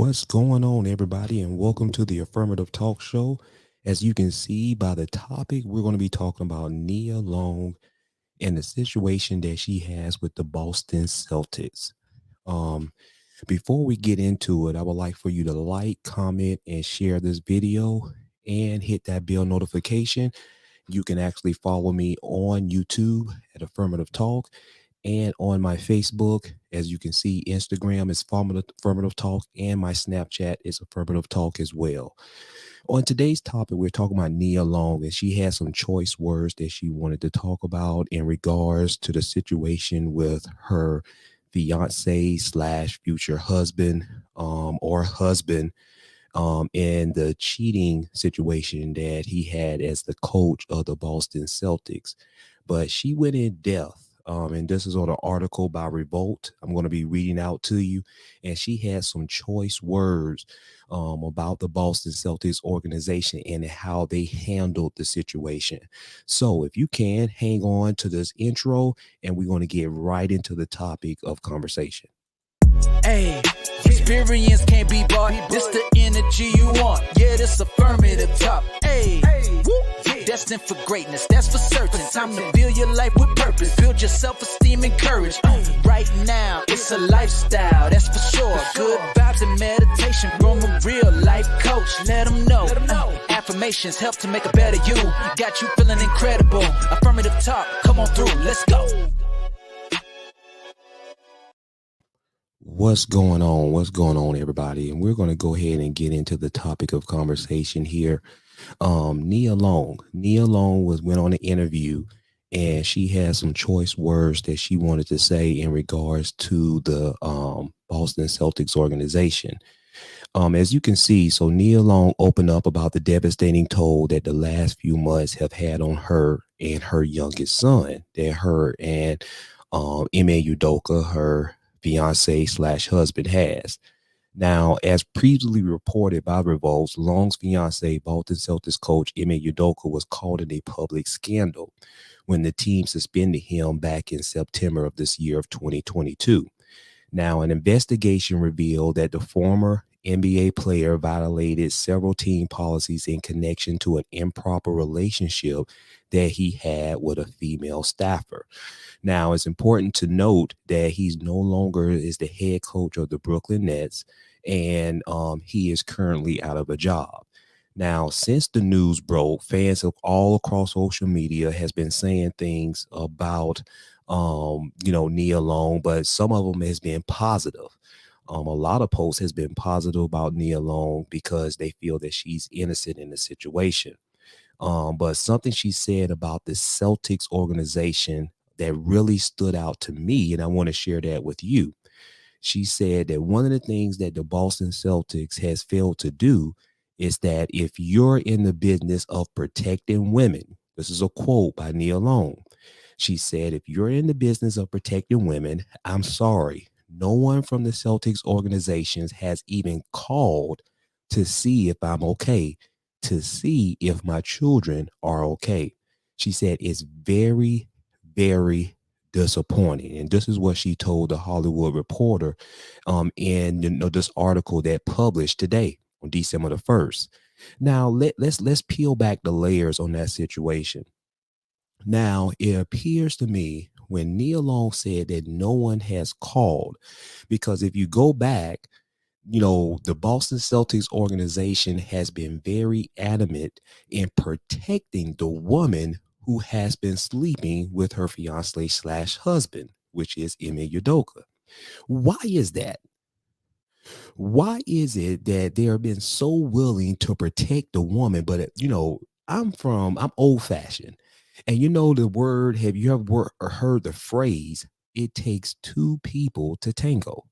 What's going on, everybody, and welcome to the Affirmative Talk Show. As you can see by the topic, we're going to be talking about Nia Long and the situation that she has with the Boston Celtics. Um, Before we get into it, I would like for you to like, comment, and share this video and hit that bell notification. You can actually follow me on YouTube at Affirmative Talk and on my Facebook. As you can see, Instagram is Affirmative Talk, and my Snapchat is Affirmative Talk as well. On today's topic, we're talking about Nia Long, and she has some choice words that she wanted to talk about in regards to the situation with her fiance slash future husband or husband and the cheating situation that he had as the coach of the Boston Celtics. But she went in depth. And this is on an article by Revolt. I'm going to be reading out to you. And she had some choice words about the Boston Celtics organization and how they handled the situation. So if you can, hang on to this intro, and we're going to get right into the topic of conversation. Hey, experience can't be bought. This the energy you want. Yeah, this affirmative talk. Hey, destined for greatness, that's for certain. Time to build your life with purpose. Build your self-esteem and courage. Right now, it's a lifestyle, that's for sure. Good vibes and meditation from a real life coach. Let them know. Affirmations help to make a better you. Got you feeling incredible. Affirmative talk, come on through. Let's go. What's going on? What's going on, everybody? And we're going to go ahead and get into the topic of conversation here. Nia Long went on an interview, and she had some choice words that she wanted to say in regards to the Boston Celtics organization. As you can see, so Nia Long opened up about the devastating toll that the last few months have had on her and her youngest son, that her and Ime Udoka, her fiance slash husband, has. Now, as previously reported by Revolt, Long's fiance, Boston Celtics coach Ime Udoka, was caught in a public scandal when the team suspended him back in September of this year of 2022. Now, an investigation revealed that the former NBA player violated several team policies in connection to an improper relationship that he had with a female staffer. Now, it's important to note that he's no longer is the head coach of the Brooklyn Nets, and he is currently out of a job. Now, since the news broke, fans of all across social media has been saying things about, Nia Long, but some of them has been positive. A lot of posts has been positive about Nia Long because they feel that she's innocent in the situation. But something she said about the Celtics organization that really stood out to me, and I want to share that with you. She said that one of the things that the Boston Celtics has failed to do is that if you're in the business of protecting women, this is a quote by Nia Long. She said, if you're in the business of protecting women, I'm sorry, no one from the Celtics organizations has even called to see if I'm okay, to see if my children are okay. She said it's very, very disappointing. And this is what she told the Hollywood Reporter in this article that published today on December the 1st. Now, let's peel back the layers on that situation. Now, it appears to me when Nia Long said that no one has called, because if you go back, the Boston Celtics organization has been very adamant in protecting the woman who has been sleeping with her fiance slash husband, which is Ime Udoka. Why is that? Why is it that they have been so willing to protect the woman? But, I'm old fashioned. And the word, have you ever heard the phrase, it takes two people to tango?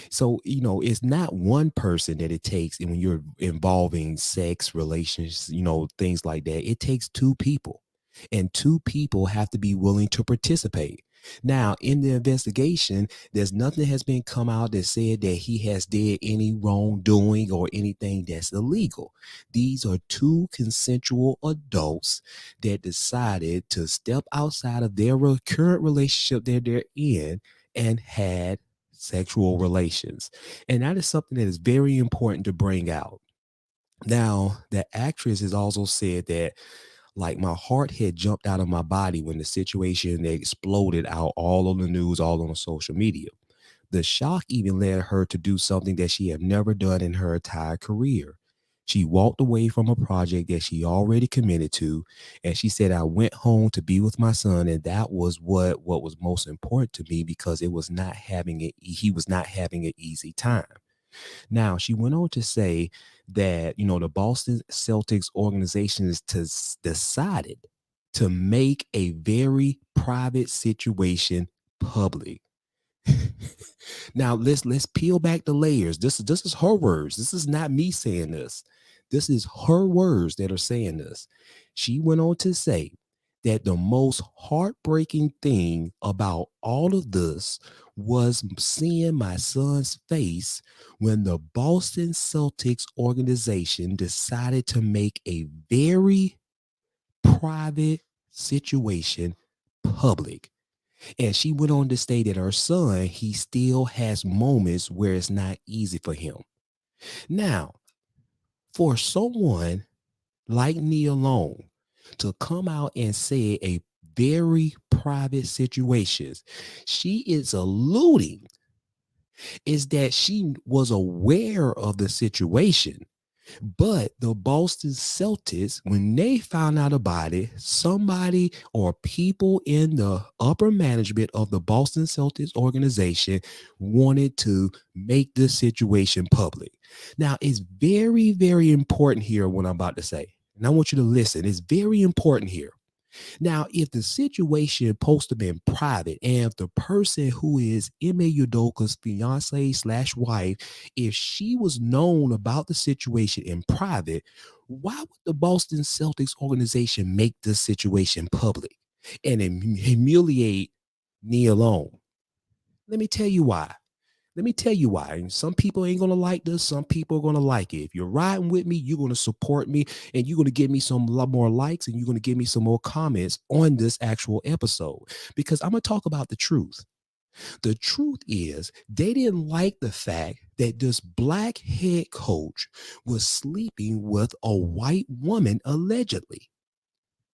So, it's not one person that it takes. And when you're involving sex, relations, things like that, it takes two people. And two people have to be willing to participate. Now, in the investigation, there's nothing has been come out that said that he has did any wrongdoing or anything that's illegal. These are two consensual adults that decided to step outside of their current relationship that they're in and had sexual relations. And that is something that is very important to bring out. Now, the actress has also said that, like, my heart had jumped out of my body when the situation exploded out all on the news, all on the social media. The shock even led her to do something that she had never done in her entire career. She walked away from a project that she already committed to, and she said, I went home to be with my son, and that was what was most important to me, because it was not having it he was not having an easy time. Now, she went on to say that, the Boston Celtics organization is decided to make a very private situation public. Now let's peel back the layers. This is her words. This is not me saying this. This is her words that are saying this. She went on to say that the most heartbreaking thing about all of this was seeing my son's face when the Boston Celtics organization decided to make a very private situation public. And she went on to state that her son, he still has moments where it's not easy for him. Now, for someone like Nia Long to come out and say a very private situations, she is alluding is that she was aware of the situation. But the Boston Celtics, when they found out about it, somebody or people in the upper management of the Boston Celtics organization wanted to make this situation public. Now, it's very, very important here what I'm about to say. And I want you to listen. It's very important here. Now, if the situation supposed to be private, and if the person who is Ime Udoka's fiance / wife, if she was known about the situation in private, why would the Boston Celtics organization make this situation public and humiliate Nia Long? Let me tell you why. Let me tell you why. Some people ain't going to like this. Some people are going to like it. If you're riding with me, you're going to support me, and you're going to give me some lot more likes, and you're going to give me some more comments on this actual episode, because I'm going to talk about the truth. The truth is they didn't like the fact that this black head coach was sleeping with a white woman allegedly.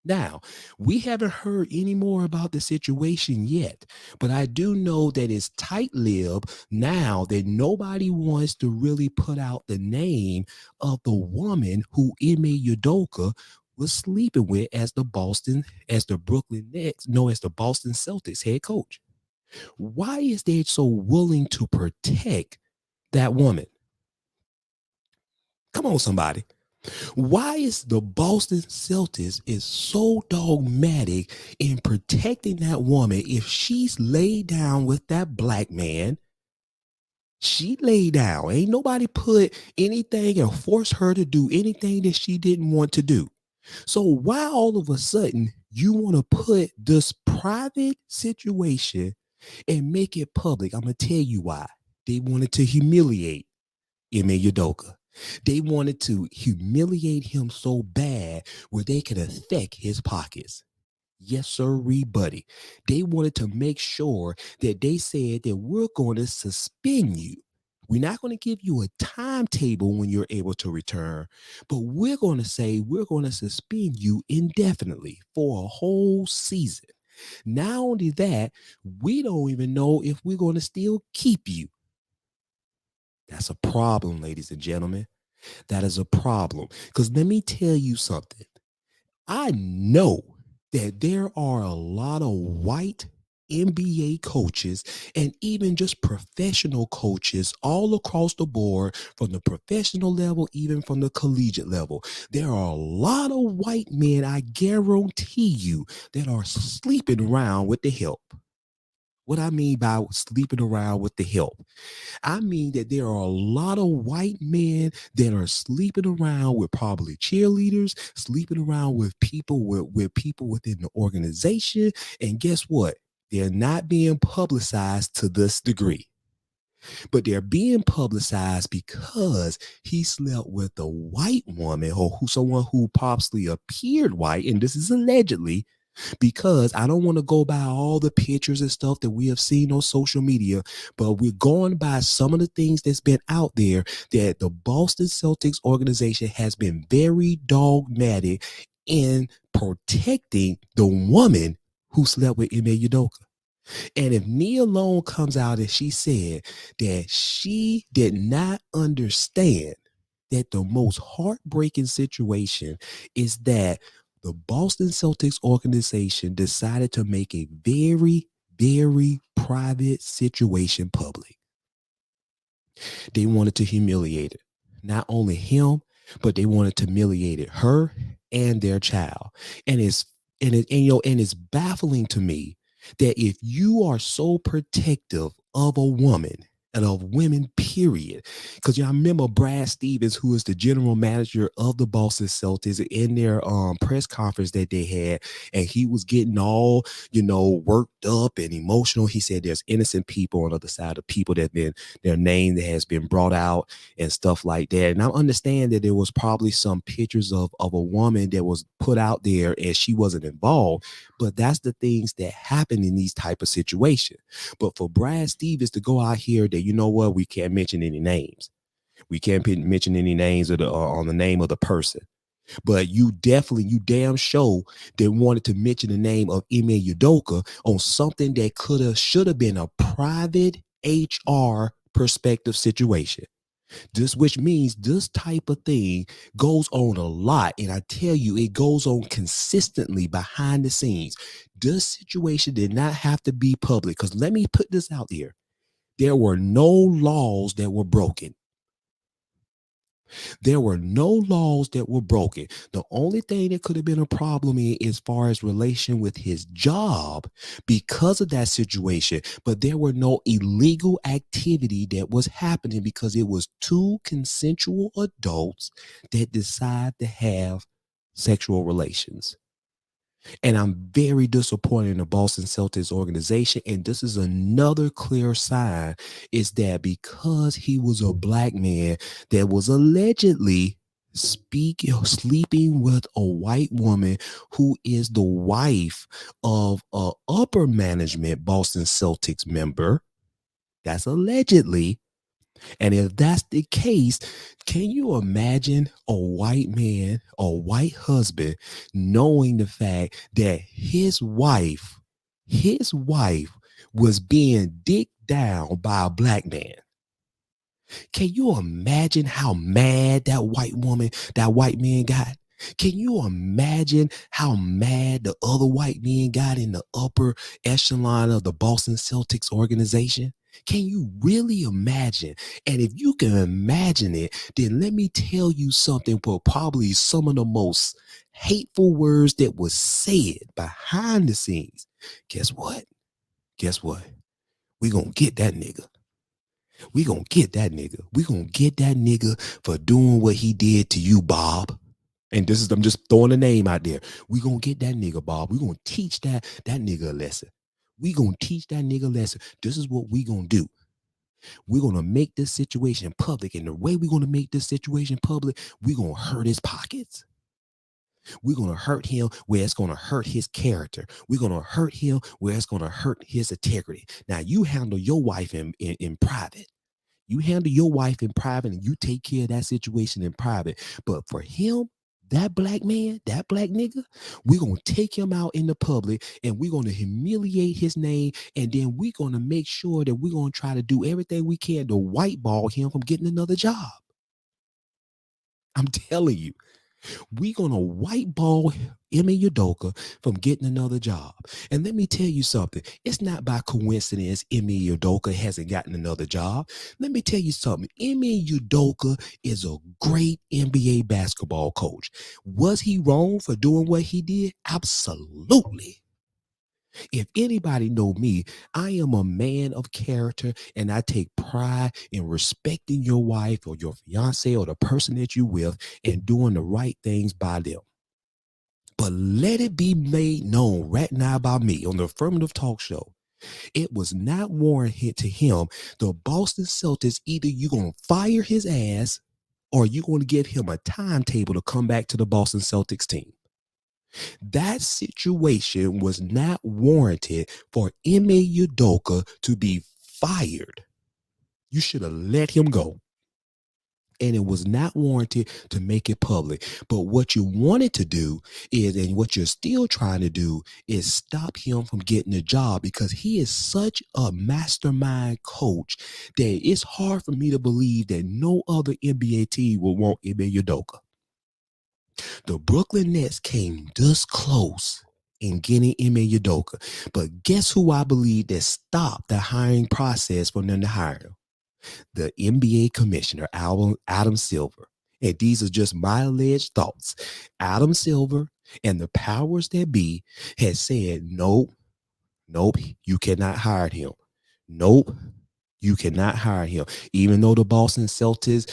Now, we haven't heard any more about the situation yet, but I do know that it's tight-lipped now that nobody wants to really put out the name of the woman who Ime Udoka was sleeping with as the Boston Celtics head coach. Why is they so willing to protect that woman? Come on, somebody. Why is the Boston Celtics is so dogmatic in protecting that woman? If she's laid down with that black man, she laid down. Ain't nobody put anything and force her to do anything that she didn't want to do. So why all of a sudden you want to put this private situation and make it public? I'm going to tell you why. They wanted to humiliate Ime Udoka. They wanted to humiliate him so bad where they could affect his pockets. Yes, sir, buddy. They wanted to make sure that they said that we're going to suspend you. We're not going to give you a timetable when you're able to return, but we're going to say we're going to suspend you indefinitely for a whole season. Not only that, we don't even know if we're going to still keep you. That's a problem, ladies and gentlemen. That is a problem. Because let me tell you something. I know that there are a lot of white NBA coaches and even just professional coaches all across the board, from the professional level, even from the collegiate level. There are a lot of white men, I guarantee you, that are sleeping around with the help. What I mean by sleeping around with the help, I mean that there are a lot of white men that are sleeping around with probably cheerleaders, sleeping around with people people within the organization. And guess what? They're not being publicized to this degree, but they're being publicized because he slept with a white woman, or someone who possibly appeared white, and this is allegedly, because I don't want to go by all the pictures and stuff that we have seen on social media, but we're going by some of the things that's been out there that the Boston Celtics organization has been very dogmatic in protecting the woman who slept with Ime Udoka. And if Nia Long comes out and she said that she did not understand that the most heartbreaking situation is that the Boston Celtics organization decided to make a very, very private situation public. They wanted to humiliate it. Not only him, but they wanted to humiliate her and their child. And it's baffling to me that if you are so protective of a woman and of women, period, because I remember Brad Stevens, who is the general manager of the Boston Celtics, in their press conference that they had, and he was getting all, worked up and emotional. He said there's innocent people on the other side of people that been their name that has been brought out and stuff like that. And I understand that there was probably some pictures of a woman that was put out there and she wasn't involved, but that's the things that happen in these type of situations. But for Brad Stevens to go out here that, you know what, we can't mention any names. We can't mention any names of on the name of the person. But you damn sure that wanted to mention the name of Ime Udoka on something that should have been a private HR perspective situation. Which means this type of thing goes on a lot. And I tell you, it goes on consistently behind the scenes. This situation did not have to be public, because let me put this out there. There were no laws that were broken. There were no laws that were broken. The only thing that could have been a problem as far as relation with his job because of that situation, but there were no illegal activity that was happening because it was two consensual adults that decide to have sexual relations. And I'm very disappointed in the Boston Celtics organization. And this is another clear sign, is that because he was a black man that was allegedly sleeping with a white woman who is the wife of a upper management Boston Celtics member, that's allegedly. And if that's the case, can you imagine a white man, a white husband, knowing the fact that his wife was being dicked down by a black man? Can you imagine how mad that white man got? Can you imagine how mad the other white men got in the upper echelon of the Boston Celtics organization? Can you really imagine? And if you can imagine it, then let me tell you something, for probably some of the most hateful words that was said behind the scenes. Guess what? We gonna get that nigga. We gonna get that nigga. We gonna get that nigga for doing what he did to you, Bob. And I'm just throwing a name out there. We gonna get that nigga, Bob. We gonna teach that nigga a lesson. We gonna teach that nigga a lesson. This is what we gonna do. We're gonna make this situation public. And the way we're gonna make this situation public, we're gonna hurt his pockets. We're gonna hurt him where it's gonna hurt his character. We're gonna hurt him where it's gonna hurt his integrity. Now, you handle your wife in private. You handle your wife in private and you take care of that situation in private. But for him, that black man, that black nigga, we're going to take him out in the public and we're going to humiliate his name. And then we're going to make sure that we're going to try to do everything we can to whiteball him from getting another job. I'm telling you. We're going to whiteball Ime Udoka from getting another job. And let me tell you something. It's not by coincidence Ime Udoka hasn't gotten another job. Let me tell you something. Ime Udoka is a great NBA basketball coach. Was he wrong for doing what he did? Absolutely. If anybody know me, I am a man of character, and I take pride in respecting your wife or your fiance or the person that you with and doing the right things by them. But let it be made known right now by me on the Affirmative Talk Show, it was not warranted to him. The Boston Celtics, either you're going to fire his ass or you're going to give him a timetable to come back to the Boston Celtics team. That situation was not warranted for Ime Udoka to be fired. You should have let him go. And it was not warranted to make it public. But what you wanted to do is, and what you're still trying to do, is stop him from getting a job, because he is such a mastermind coach that it's hard for me to believe that no other NBA team will want Ime Udoka. The Brooklyn Nets came this close in getting Ime Udoka. But guess who I believe that stopped the hiring process for them to hire him? The NBA commissioner, Adam Silver. And these are just my alleged thoughts. Adam Silver and the powers that be had said, nope, you cannot hire him. Nope, you cannot hire him. Even though the Boston Celtics,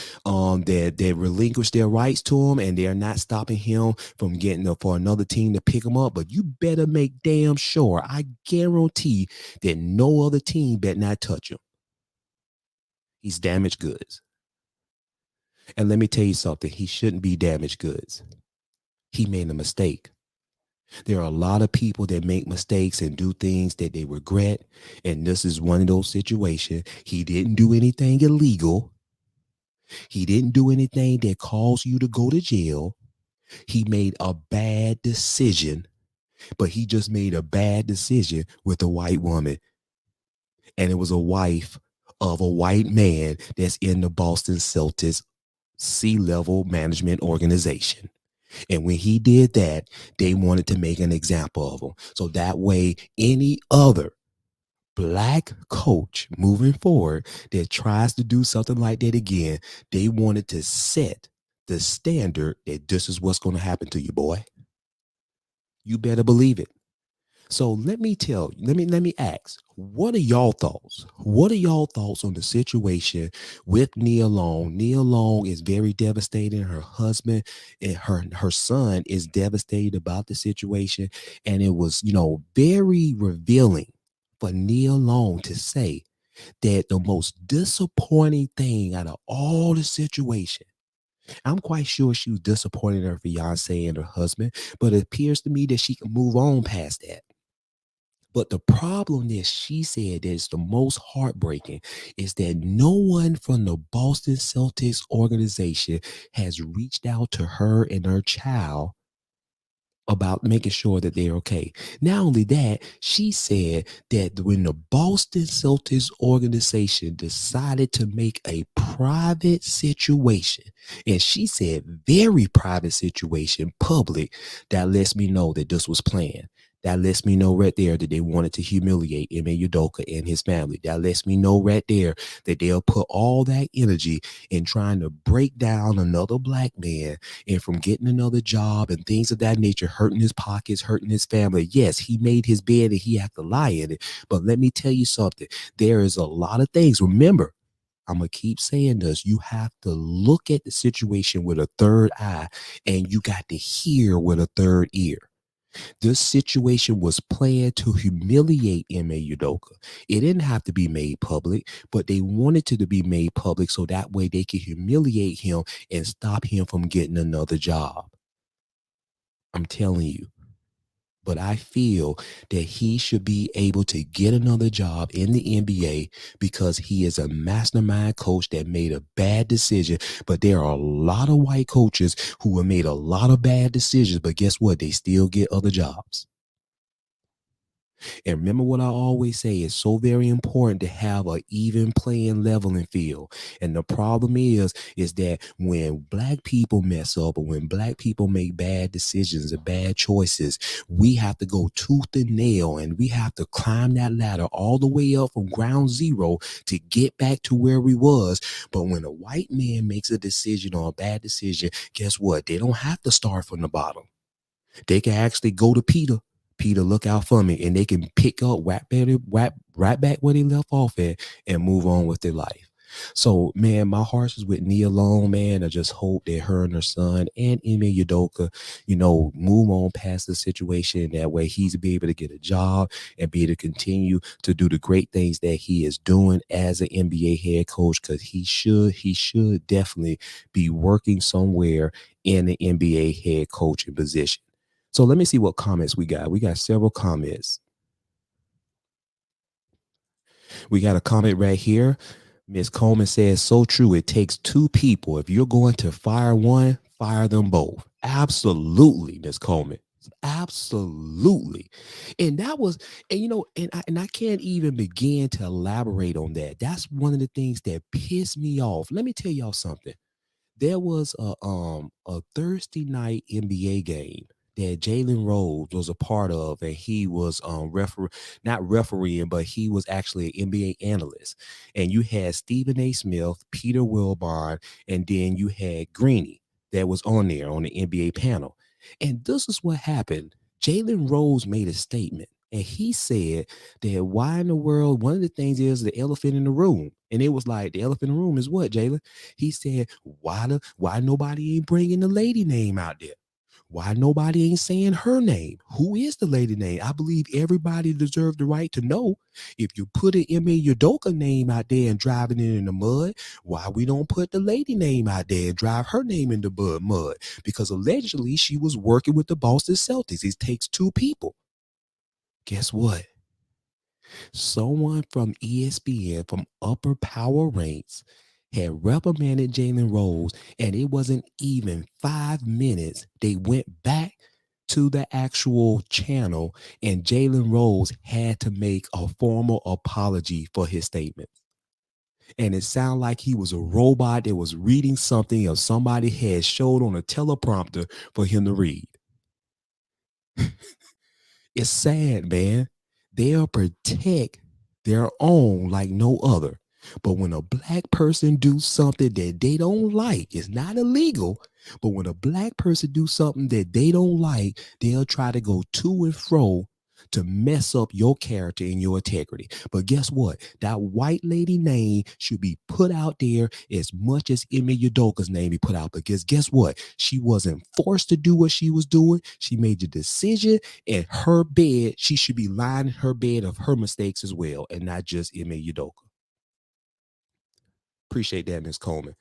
they relinquished their rights to him, and they're not stopping him from getting for another team to pick him up. But you better make damn sure, I guarantee, that no other team better not touch him. He's damaged goods. And let me tell you something, he shouldn't be damaged goods. He made a mistake. There are a lot of people that make mistakes and do things that they regret. And this is one of those situations. He didn't do anything illegal. He didn't do anything that caused you to go to jail. He made a bad decision, but he just made a bad decision with a white woman. And it was a wife of a white man that's in the Boston Celtics C-level management organization. And when he did that, they wanted to make an example of him. So that way, any other black coach moving forward that tries to do something like that again, they wanted to set the standard that this is what's going to happen to you, boy. You better believe it. So let me ask, what are y'all thoughts? What are y'all thoughts on the situation with Nia Long? Nia Long is very devastated. Her husband and her son is devastated about the situation. And it was, very revealing for Nia Long to say that the most disappointing thing out of all the situation, I'm quite sure she was disappointed in her fiance and her husband, but it appears to me that she can move on past that. But the problem that she said that is the most heartbreaking is that no one from the Boston Celtics organization has reached out to her and her child about making sure that they're okay. Not only that, she said that when the Boston Celtics organization decided to make a private situation, and she said very private situation, public, that lets me know that this was planned. That lets me know right there that they wanted to humiliate Ime Udoka and his family. That lets me know right there that they'll put all that energy in trying to break down another black man and from getting another job and things of that nature, hurting his pockets, hurting his family. Yes, he made his bed and he had to lie in it. But let me tell you something. There is a lot of things. Remember, I'm going to keep saying this. You have to look at the situation with a third eye, and you got to hear with a third ear. This situation was planned to humiliate Ime Udoka. It didn't have to be made public, but they wanted it to be made public so that way they could humiliate him and stop him from getting another job. I'm telling you. But I feel that he should be able to get another job in the NBA because he is a mastermind coach that made a bad decision. But there are a lot of white coaches who have made a lot of bad decisions, but guess what? They still get other jobs. And remember what I always say, it's so very important to have an even playing leveling field. And the problem is that when black people mess up or when black people make bad decisions and bad choices, we have to go tooth and nail and we have to climb that ladder all the way up from ground zero to get back to where we was. But when a white man makes a decision or a bad decision, guess what? They don't have to start from the bottom. They can actually go to Peter, look out for me, and they can pick up right back where they left off at and move on with their life. So, man, my heart is with Nia Long, man. I just hope that her and her son and Ime Udoka, move on past the situation. That way he's be able to get a job and be able to continue to do the great things that he is doing as an NBA head coach, because he should definitely be working somewhere in the NBA head coaching position. So let me see what comments we got. We got several comments. We got a comment right here. Miss Coleman says, so true. It takes two people. If you're going to fire one, fire them both. Absolutely, Miss Coleman. Absolutely. And that was, and I can't even begin to elaborate on that. That's one of the things that pissed me off. Let me tell y'all something. There was a Thursday night NBA game that Jalen Rose was a part of, and he was not refereeing, but he was actually an NBA analyst. And you had Stephen A. Smith, Peter Wilbon, and then you had Greeny that was on there on the NBA panel. And this is what happened. Jalen Rose made a statement. And he said that why in the world, one of the things is the elephant in the room. And it was like, the elephant in the room is what, Jalen? He said, why nobody ain't bringing the lady name out there? Why nobody ain't saying her name? Who is the lady name? I believe everybody deserves the right to know. If you put an Ime Udoka name out there and driving it in the mud, why we don't put the lady name out there and drive her name in the mud? Because allegedly she was working with the Boston Celtics. It takes two people. Guess what? Someone from ESPN from upper power ranks had reprimanded Jalen Rose, and it wasn't even 5 minutes. They went back to the actual channel, and Jalen Rose had to make a formal apology for his statement. And it sounded like he was a robot that was reading something or somebody had showed on a teleprompter for him to read. It's sad, man. They'll protect their own like no other. But when a black person do something that they don't like, it's not illegal. But when a black person do something that they don't like, they'll try to go to and fro to mess up your character and your integrity. But guess what? That white lady name should be put out there as much as Ime Udoka's name be put out. Because guess what? She wasn't forced to do what she was doing. She made the decision in her bed. She should be lying in her bed of her mistakes as well, and not just Ime Udoka. Appreciate that, Ms. Coleman.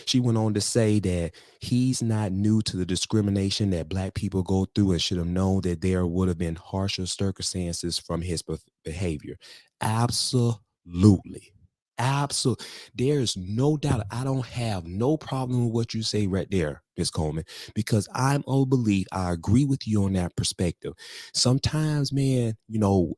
She went on to say that he's not new to the discrimination that black people go through and should have known that there would have been harsher circumstances from his behavior. Absolutely. Absolutely. There's no doubt. I don't have no problem with what you say right there, Ms. Coleman, because I'm of belief. I agree with you on that perspective. Sometimes, man,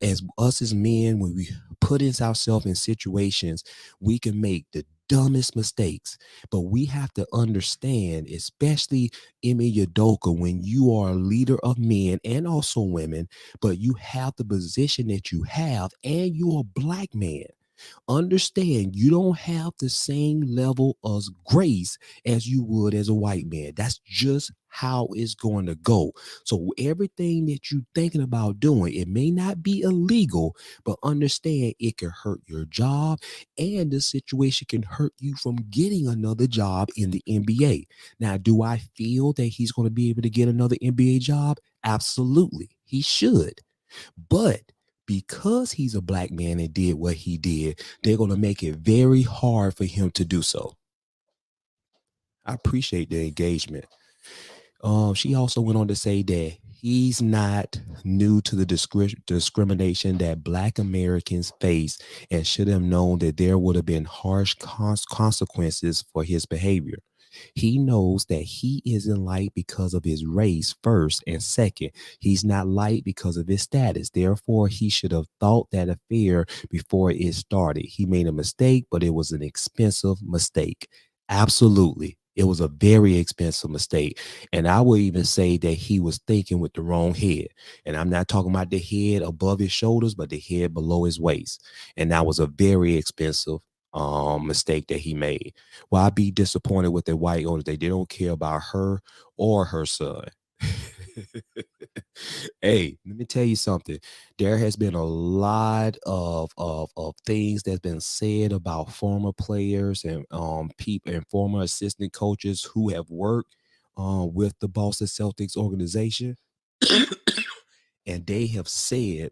as us as men, when we put ourselves in situations, we can make the dumbest mistakes. But we have to understand, especially Ime Udoka, when you are a leader of men and also women, but you have the position that you have and you're a black man. Understand, you don't have the same level of grace as you would as a white man. That's just how it's going to go. So everything that you're thinking about doing, it may not be illegal, but understand it can hurt your job, and the situation can hurt you from getting another job in the NBA. Now, do I feel that he's going to be able to get another NBA job? Absolutely. He should. But because he's a black man and did what he did, they're going to make it very hard for him to do so. I appreciate the engagement. She also went on to say that he's not new to the discrimination that black Americans face and should have known that there would have been harsh consequences for his behavior. He knows that he isn't liked because of his race first, and second, he's not liked because of his status. Therefore, he should have thought that affair before it started. He made a mistake, but it was an expensive mistake. Absolutely. It was a very expensive mistake. And I would even say that he was thinking with the wrong head. And I'm not talking about the head above his shoulders, but the head below his waist. And that was a very expensive mistake that he made. Well, I'd be disappointed with the white owners. They don't care about her or her son. Hey, let me tell you something. There has been a lot of things that's been said about former players and people and former assistant coaches who have worked with the Boston Celtics organization, and they have said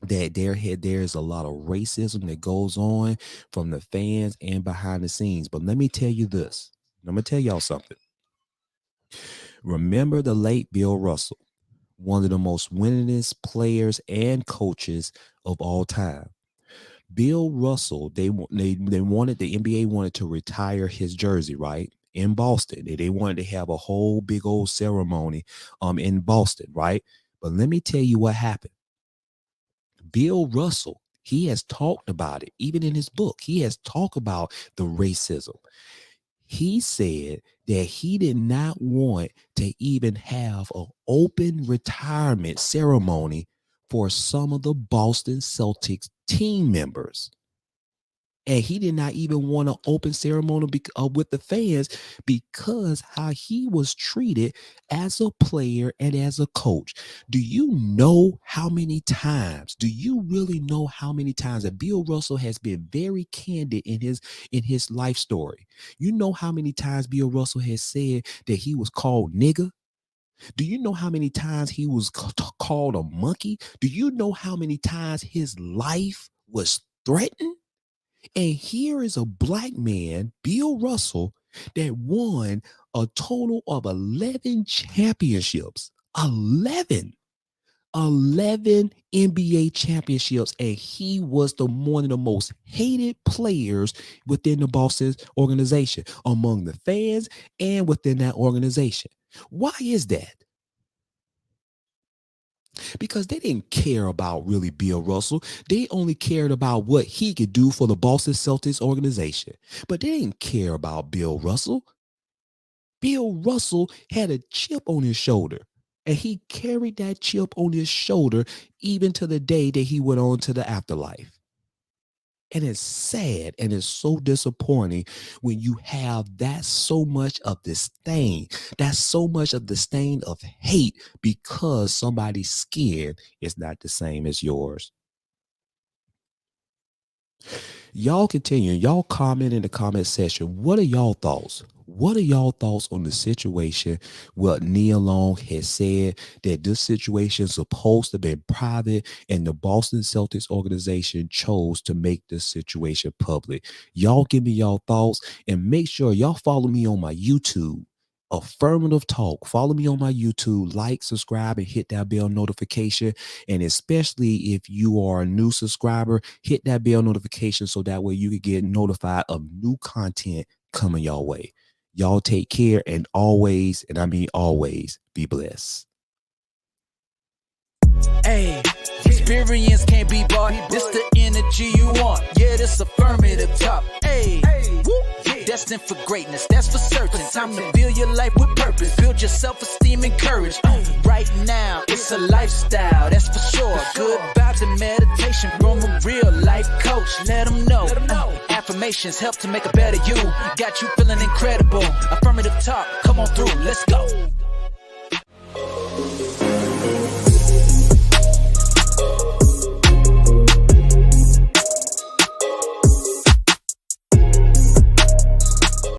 that there's a lot of racism that goes on from the fans and behind the scenes. But let me tell you this. I'm gonna tell y'all something. Remember the late Bill Russell. one of the most winningest players and coaches of all time. Bill Russell, they wanted, the NBA wanted to retire his jersey, right? In Boston. They wanted to have a whole big old ceremony in Boston, right? But let me tell you what happened. Bill Russell, he has talked about it, even in his book. He has talked about the racism. He said that he did not want to even have an open retirement ceremony for some of the Boston Celtics team members. And he did not even want an open ceremony with the fans because how he was treated as a player and as a coach. Do you know how many times? Do you really know how many times that Bill Russell has been very candid in his life story? You know how many times Bill Russell has said that he was called nigger? Do you know how many times he was called a monkey? Do you know how many times his life was threatened? And here is a black man, Bill Russell, that won a total of 11 championships. 11 NBA championships. And he was one of the most hated players within the Boston organization, among the fans and within that organization. Why is that? Because they didn't care about really Bill Russell. They only cared about what he could do for the Boston Celtics organization. But they didn't care about Bill Russell. Bill Russell had a chip on his shoulder. And he carried that chip on his shoulder even to the day that he went on to the afterlife. And it's sad and it's so disappointing when you have that so much of disdain, that's so much of disdain of hate because somebody's skin is not the same as yours. Y'all continue. Y'all comment in the comment section. What are y'all thoughts? What are y'all thoughts on the situation? What Nia Long has said that this situation is supposed to be private and the Boston Celtics organization chose to make this situation public. Y'all give me y'all thoughts and make sure y'all follow me on my YouTube. Affirmative Talk. Follow me on my YouTube, like, subscribe, and hit that bell notification. And especially if you are a new subscriber, hit that bell notification so that way you can get notified of new content coming your way. Y'all take care and always, and I mean always, be blessed. Hey, experience can't be bought. This the energy you want. Yeah, this affirmative talk. Hey, destined for greatness, that's for certain. Time to build your life with purpose. Build your self-esteem and courage. Right now, it's a lifestyle, that's for sure. Good vibes and meditation from a real life coach. Let them know. Affirmations help to make a better you. Got you feeling incredible. Affirmative talk, come on through, let's go.